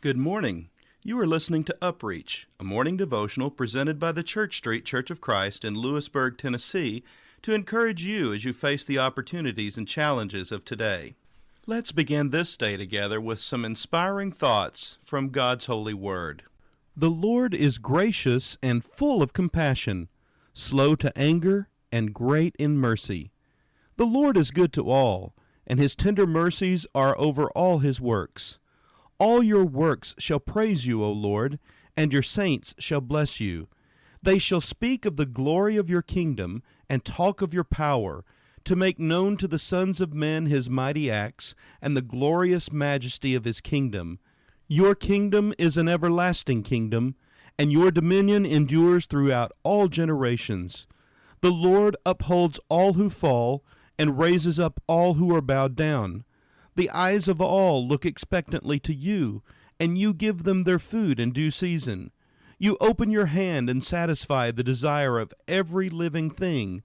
Good morning. You are listening to UpReach, a morning devotional presented by the Church Street Church of Christ in Lewisburg, Tennessee, to encourage you as you face the opportunities and challenges of today. Let's begin this day together with some inspiring thoughts from God's holy word. The Lord is gracious and full of compassion, slow to anger, and great in mercy. The Lord is good to all, and his tender mercies are over all his works. All your works shall praise you, O Lord, and your saints shall bless you. They shall speak of the glory of your kingdom and talk of your power, to make known to the sons of men his mighty acts and the glorious majesty of his kingdom. Your kingdom is an everlasting kingdom, and your dominion endures throughout all generations. The Lord upholds all who fall and raises up all who are bowed down. The eyes of all look expectantly to you, and you give them their food in due season. You open your hand and satisfy the desire of every living thing.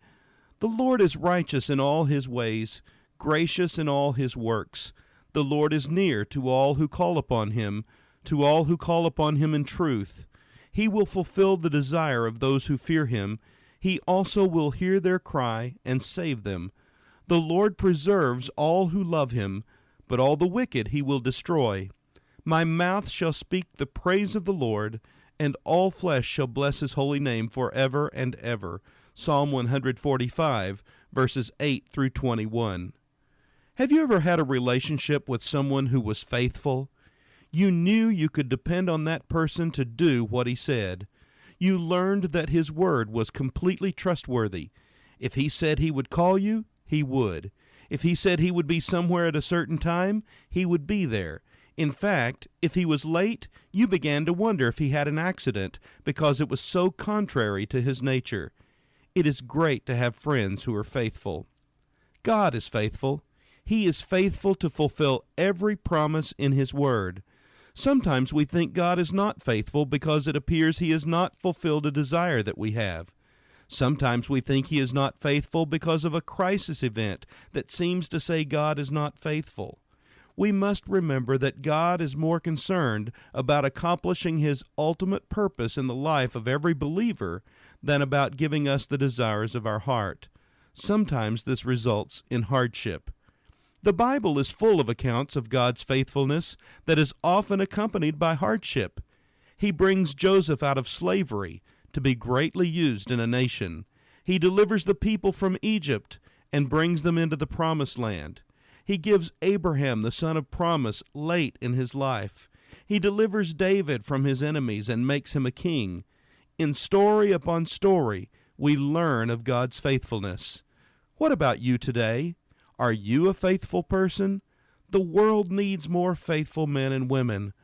The Lord is righteous in all his ways, gracious in all his works. The Lord is near to all who call upon him, to all who call upon him in truth. He will fulfill the desire of those who fear him. He also will hear their cry and save them. The Lord preserves all who love him, but all the wicked he will destroy. My mouth shall speak the praise of the Lord, and all flesh shall bless his holy name forever and ever. Psalm 145, verses 8 through 21. Have you ever had a relationship with someone who was faithful? You knew you could depend on that person to do what he said. You learned that his word was completely trustworthy. If he said he would call you, he would. If he said he would be somewhere at a certain time, he would be there. In fact, if he was late, you began to wonder if he had an accident because it was so contrary to his nature. It is great to have friends who are faithful. God is faithful. He is faithful to fulfill every promise in his word. Sometimes we think God is not faithful because it appears he has not fulfilled a desire that we have. Sometimes we think he is not faithful because of a crisis event that seems to say God is not faithful. We must remember that God is more concerned about accomplishing his ultimate purpose in the life of every believer than about giving us the desires of our heart. Sometimes this results in hardship. The Bible is full of accounts of God's faithfulness that is often accompanied by hardship. He brings Joseph out of slavery to be greatly used in a nation. He delivers the people from Egypt and brings them into the promised land. He gives Abraham the son of promise late in his life. He delivers David from his enemies and makes him a king. In story upon story, we learn of God's faithfulness. What about you today? Are you a faithful person? The world needs more faithful men and women.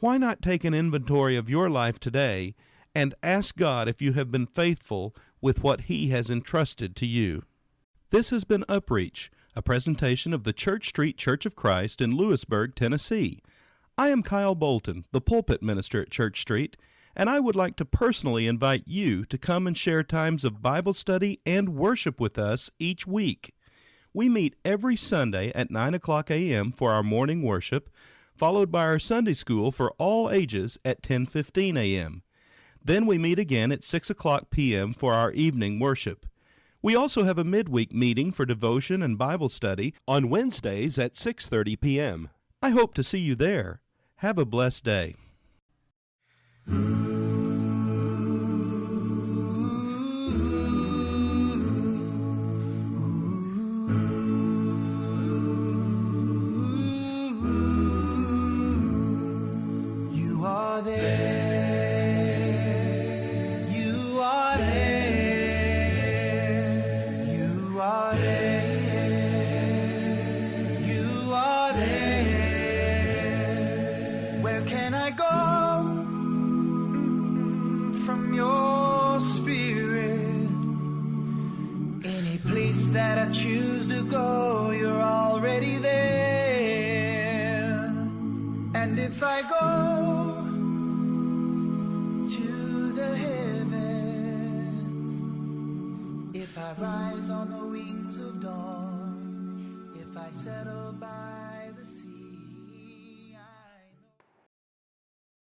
Why not take an inventory of your life today and ask God if you have been faithful with what he has entrusted to you? This has been UpReach, a presentation of the Church Street Church of Christ in Lewisburg, Tennessee. I am Kyle Bolton, the pulpit minister at Church Street, and I would like to personally invite you to come and share times of Bible study and worship with us each week. We meet every Sunday at 9 o'clock a.m. for our morning worship, followed by our Sunday school for all ages at 10:15 a.m. Then we meet again at 6 o'clock p.m. for our evening worship. We also have a midweek meeting for devotion and Bible study on Wednesdays at 6:30 p.m. I hope to see you there. Have a blessed day. You are there. You are there. You are there. You are there. Where can I go from your spirit? Any place that I choose to go, you're already there. And if I go to the heavens, if I rise on the wings of dawn, if I settle by